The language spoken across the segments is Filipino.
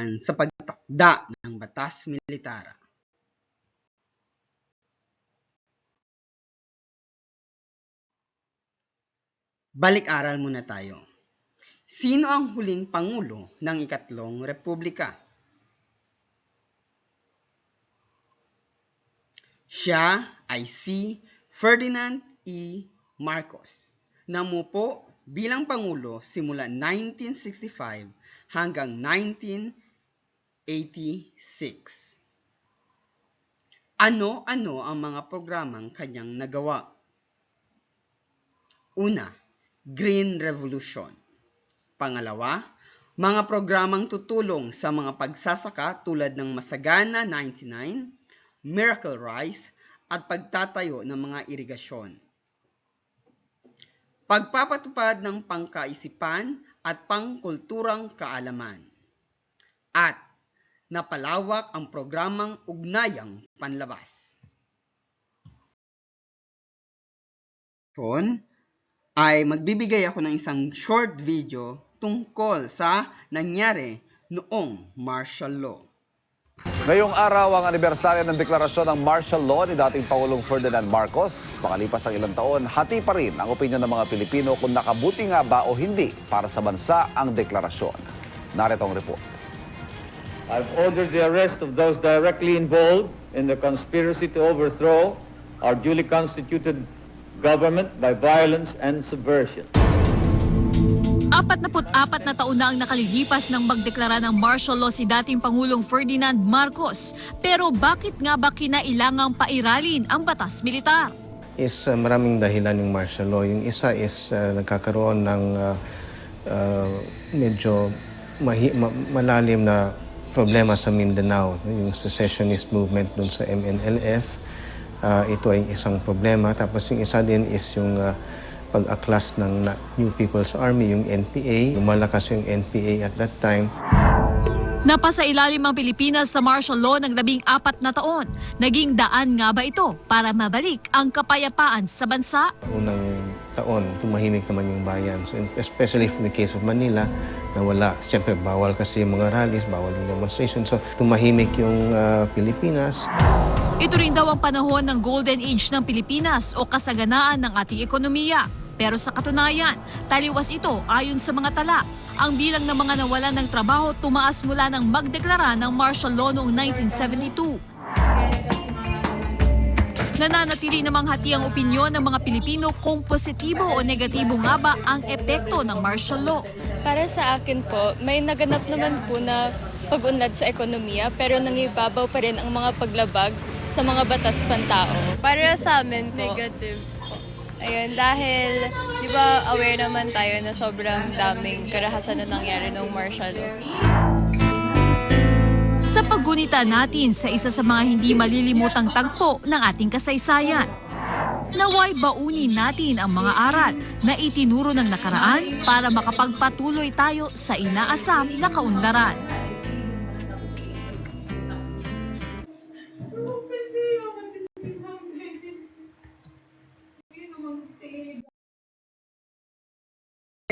mamamayan sa pagtakda ng batas militar. Balik-aral muna tayo. Sino ang huling pangulo ng ikatlong republika? Siya ay si Ferdinand E. Marcos, na umupo bilang pangulo simula 1965 hanggang 1986. Ano-ano ang mga programang kanyang nagawa? Una, Green Revolution. Pangalawa, mga programang tutulong sa mga pagsasaka tulad ng Masagana 99, Miracle Rice, at pagtatayo ng mga irigasyon. Pagpapatupad ng pangkaisipan at pangkulturang kaalaman. At napalawak ang programang Ugnayang Panlabas. Ay magbibigay ako ng isang short video tungkol sa nangyari noong martial law. Ngayong araw ang anibersaryo ng deklarasyon ng martial law ni dating Pangulong Ferdinand Marcos. Makalipas ang ilang taon, hati pa rin ang opinyon ng mga Pilipino kung nakabuti nga ba o hindi para sa bansa ang deklarasyon. Narito ang report. I've ordered the arrest of those directly involved in the conspiracy to overthrow our duly constituted government by violence and subversion. 44 na taon na ang nakalilipas nang magdeklara ng martial law si dating Pangulong Ferdinand Marcos. Pero bakit nga ba kinailangang pairalin ang batas militar? Maraming dahilan yung martial law. Yung isa is nagkakaroon ng medyo malalim na problema sa Mindanao. Yung secessionist movement dun sa MNLF. Ito ay isang problema. Tapos yung isa din is yung pag-aklas ng New People's Army, yung NPA. Lumalakas yung NPA at that time. Napasailalim ang Pilipinas sa martial law ng 14 na taon. Naging daan nga ba ito para mabalik ang kapayapaan sa bansa? Unang taon, tumahimik naman yung bayan. So, especially in the case of Manila, nawala. Siyempre, bawal kasi yung mga rallies, bawal yung demonstration. So, tumahimik yung Pilipinas. Ito rin daw ang panahon ng golden age ng Pilipinas o kasaganaan ng ating ekonomiya. Pero sa katunayan, taliwas ito ayon sa mga tala. Ang bilang ng mga nawalan ng trabaho tumaas mula nang magdeklara ng martial law noong 1972. Nananatili namang hati ang opinyon ng mga Pilipino kung positibo o negatibo nga ba ang epekto ng martial law. Para sa akin po, may naganap naman po na pag-unlad sa ekonomiya pero nangibabaw pa rin ang mga paglabag sa mga batas pantao. Para sa amin po, negative po. Ayun, dahil di ba aware naman tayo na sobrang daming karahasan na nangyari ng martial law. Sa paggunita natin sa isa sa mga hindi malilimutang tagpo ng ating kasaysayan. Naway baunin natin ang mga aral na itinuro ng nakaraan para makapagpatuloy tayo sa inaasam na kaunlaran.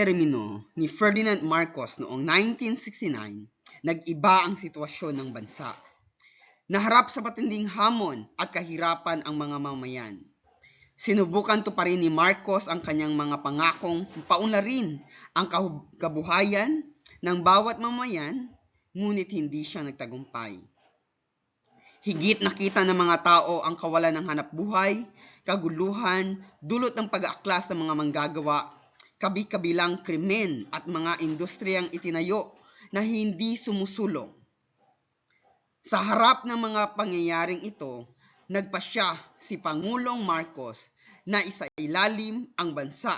Termino ni Ferdinand Marcos noong 1969, nag-iba ang sitwasyon ng bansa. Naharap sa matinding hamon at kahirapan ang mga mamayan. Sinubukan tuparin ni Marcos ang kanyang mga pangakong paunlarin ang kabuhayan ng bawat mamayan, ngunit hindi siya nagtagumpay. Higit nakita ng mga tao ang kawalan ng hanapbuhay, kaguluhan, dulot ng pag-aaklas ng mga manggagawa, kabi-kabilang krimen at mga industriyang itinayo na hindi sumusulong. Sa harap ng mga pangyayaring ito, nagpasya si Pangulong Marcos na isailalim ang bansa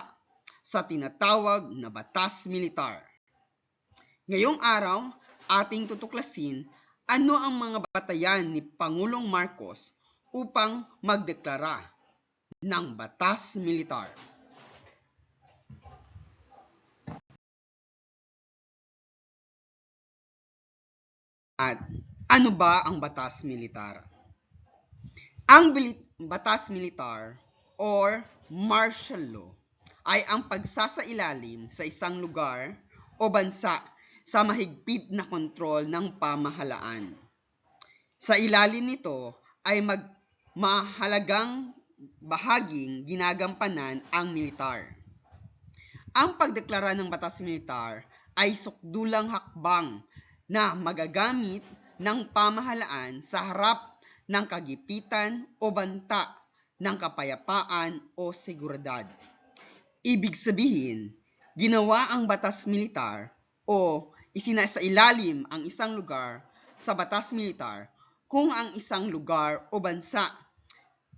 sa tinatawag na batas militar. Ngayong araw, ating tutuklasin ano ang mga batayan ni Pangulong Marcos upang magdeklara ng batas militar. At ano ba ang batas militar? Ang batas militar or martial law ay ang pagsasailalim sa isang lugar o bansa sa mahigpit na kontrol ng pamahalaan. Sa ilalim nito ay mahalagang bahaging ginagampanan ang militar. Ang pagdeklara ng batas militar ay sukdulang hakbang na magagamit ng pamahalaan sa harap ng kagipitan o banta ng kapayapaan o seguridad. Ibig sabihin, ginawa ang batas militar o isinasailalim ang isang lugar sa batas militar kung ang isang lugar o bansa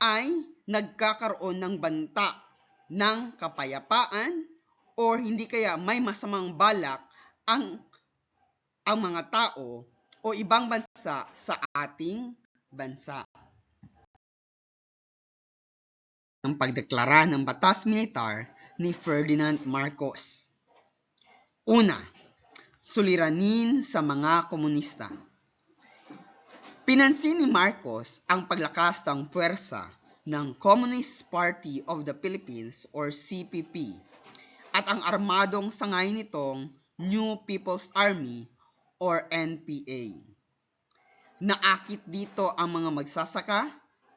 ay nagkakaroon ng banta ng kapayapaan o hindi kaya may masamang balak ang mga tao o ibang bansa sa ating bansa. Ang pagdeklara ng batas militar ni Ferdinand Marcos. Una, suliranin sa mga komunista. Pinansin ni Marcos ang paglakas ng puwersa ng Communist Party of the Philippines or CPP at ang armadong sangay nitong New People's Army or NPA. Naakit dito ang mga magsasaka,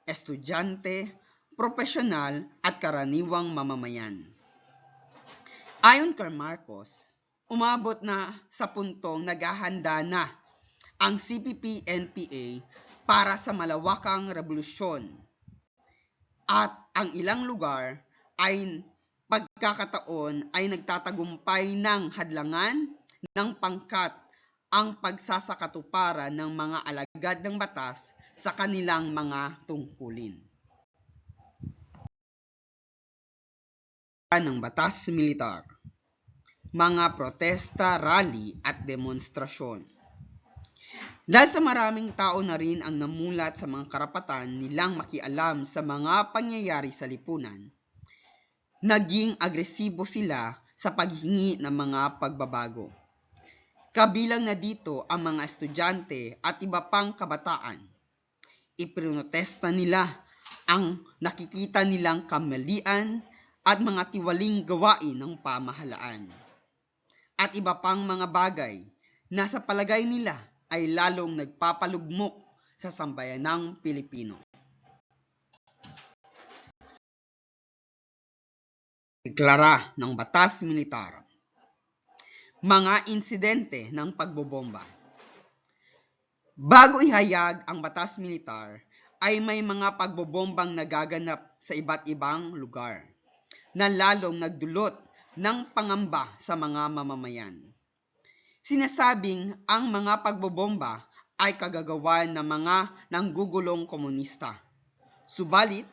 estudyante, profesional at karaniwang mamamayan. Ayon kay Marcos, umabot na sa puntong naghahanda na ang CPP-NPA para sa malawakang revolusyon at ang ilang lugar ay pagkakataon ay nagtatagumpay ng hadlangan ng pangkat ang pagsasakatuparan ng mga alagad ng batas sa kanilang mga tungkulin. Ng batas militar, mga protesta, rally at demonstrasyon. Dahil sa maraming tao na rin ang namulat sa mga karapatan nilang makialam sa mga pangyayari sa lipunan, naging agresibo sila sa paghingi ng mga pagbabago. Kabilang na dito ang mga estudyante at iba pang kabataan. Ipinotesta nila ang nakikita nilang kamalian at mga tiwaling gawain ng pamahalaan. At iba pang mga bagay na sa palagay nila ay lalong nagpapalugmok sa sambayanang Pilipino. Deklara ng batas militar. Mga insidente ng pagbobomba. Bago ihayag ang batas militar, ay may mga pagbobombang nagaganap sa iba't ibang lugar na lalong nagdulot ng pangamba sa mga mamamayan. Sinasabing ang mga pagbobomba ay kagagawan ng mga nanggugulong komunista. Subalit,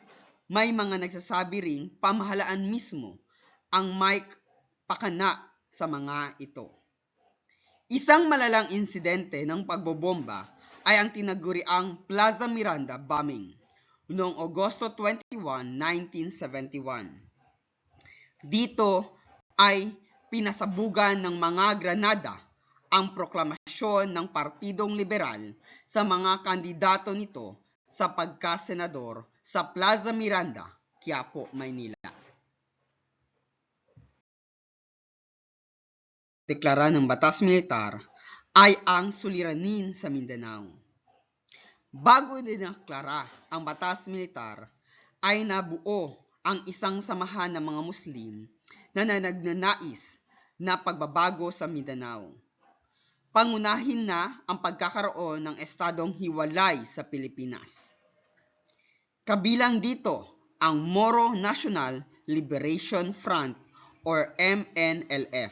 may mga nagsasabi ring pamahalaan mismo ang may pakana sa mga ito. Isang malalang insidente ng pagbobomba ay ang tinaguriang Plaza Miranda bombing noong Agosto 21, 1971. Dito ay pinasabugan ng mga granada ang proklamasyon ng Partidong Liberal sa mga kandidato nito sa pagkasenador sa Plaza Miranda, Quiapo, Maynila. Deklara ng batas militar ay ang suliranin sa Mindanao. Bago dineklara ang batas militar, ay nabuo ang isang samahan ng mga Muslim na nagnanais na pagbabago sa Mindanao. Pangunahin na ang pagkakaroon ng estadong hiwalay sa Pilipinas. Kabilang dito ang Moro National Liberation Front or MNLF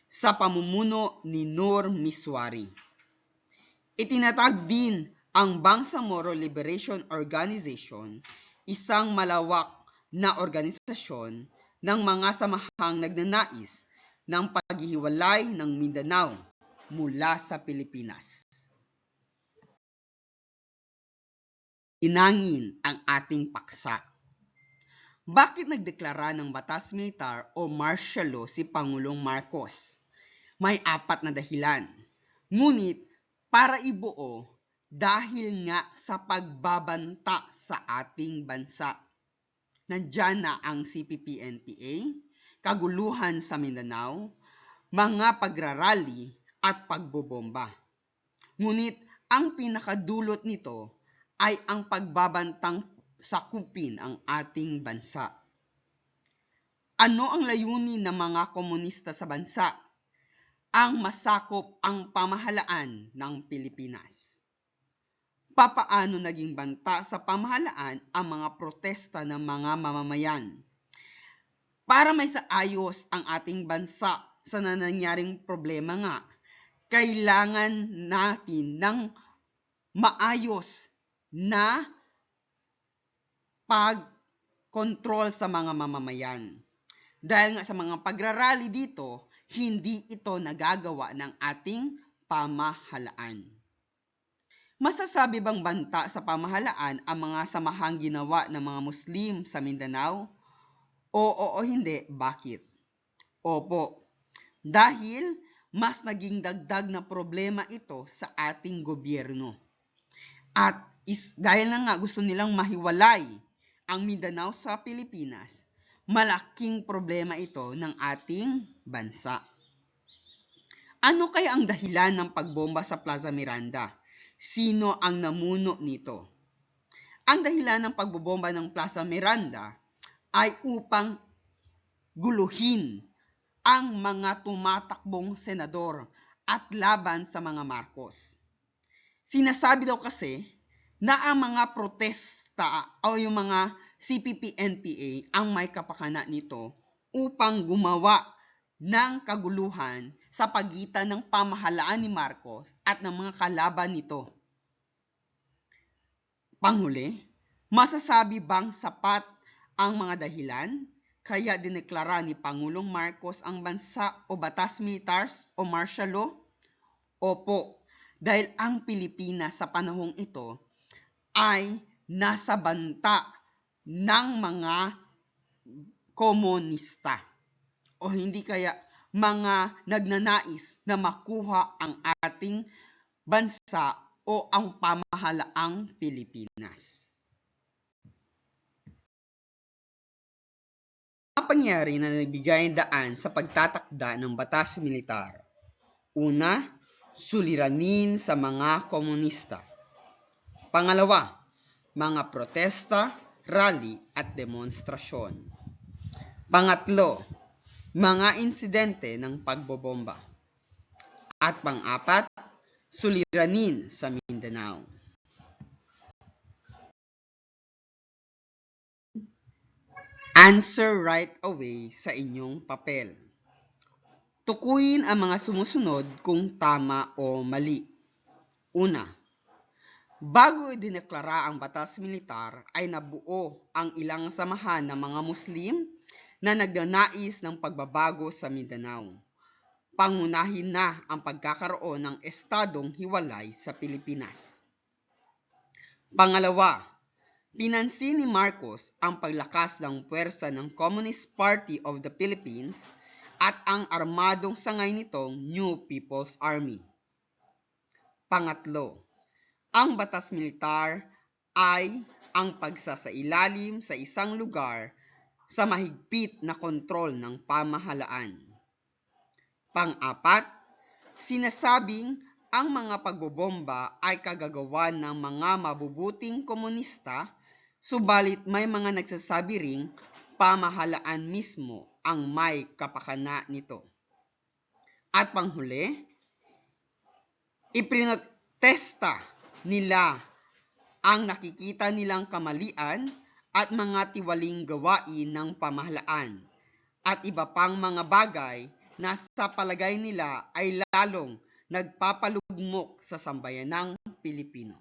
sa pamumuno ni Nur Miswari. Itinatag din ang Bangsamoro Liberation Organization, isang malawak na organisasyon ng mga samahang nagnanais ng paghihiwalay ng Mindanao mula sa Pilipinas. Inangin ang ating paksa. Bakit nagdeklara ng batas militar o martial law si Pangulong Marcos? May 4 na dahilan. Ngunit para ibuo dahil nga sa pagbabanta sa ating bansa. Nandiyan na ang CPP-NPA, kaguluhan sa Mindanao, mga pagrarally at pagbobomba. Ngunit ang pinakadulot nito ay ang pagbabantang sakupin ang ating bansa. Ano ang layunin ng mga komunista sa bansa? Ang masakop ang pamahalaan ng Pilipinas. Papaano naging banta sa pamahalaan ang mga protesta ng mga mamamayan? Para may saayos ang ating bansa sa nangyayari problema nga, kailangan natin ng maayos na pag-control sa mga mamamayan. Dahil nga sa mga pagrarally dito, hindi ito nagagawa ng ating pamahalaan. Masasabi bang banta sa pamahalaan ang mga samahang ginawa ng mga Muslim sa Mindanao? Oo o hindi, bakit? Opo, dahil mas naging dagdag na problema ito sa ating gobyerno. At dahil na nga gusto nilang mahiwalay ang Mindanao sa Pilipinas, malaking problema ito ng ating bansa. Ano kaya ang dahilan ng pagbomba sa Plaza Miranda? Sino ang namuno nito? Ang dahilan ng pagbobomba ng Plaza Miranda ay upang guluhin ang mga tumatakbong senador at laban sa mga Marcos. Sinasabi daw kasi na ang mga protesta o yung mga CPP-NPA ang may kapakanan nito upang gumawa ng kaguluhan sa pagitan ng pamahalaan ni Marcos at ng mga kalaban nito. Panghuli, masasabi bang sapat ang mga dahilan kaya dineklara ni Pangulong Marcos ang bansa o batas militar o martial law? Opo, dahil ang Pilipinas sa panahong ito ay nasa banta ng mga komunista o hindi kaya mga nagnanais na makuha ang ating bansa o ang pamahalaang Pilipinas. Ang pangyayari na nagbigay daan sa pagtatakda ng batas militar. Una, suliranin sa mga komunista. Pangalawa, mga protesta, rally at demonstrasyon. Pangatlo, mga insidente ng pagbobomba. At pang-apat, suliranin sa Mindanao. Answer right away sa inyong papel. Tukuyin ang mga sumusunod kung tama o mali. Una, bago idineklara ang batas militar ay nabuo ang ilang samahan ng mga Muslim na nagnanais ng pagbabago sa Mindanao. Pangunahin na ang pagkakaroon ng estadong hiwalay sa Pilipinas. Pangalawa, pinansin ni Marcos ang paglakas ng puwersa ng Communist Party of the Philippines at ang armadong sangay nitong New People's Army. Pangatlo, ang batas militar ay ang pagsasailalim sa isang lugar sa mahigpit na kontrol ng pamahalaan. Pang-apat, sinasabing ang mga pagbobomba ay kagagawan ng mga mabubuting komunista, subalit may mga nagsasabi ring pamahalaan mismo ang may kapakana nito. At panghuli, iprinotesta nila ang nakikita nilang kamalian at mga tiwaling gawain ng pamahalaan at iba pang mga bagay na sa palagay nila ay lalong nagpapalugmok sa sambayanang Pilipino.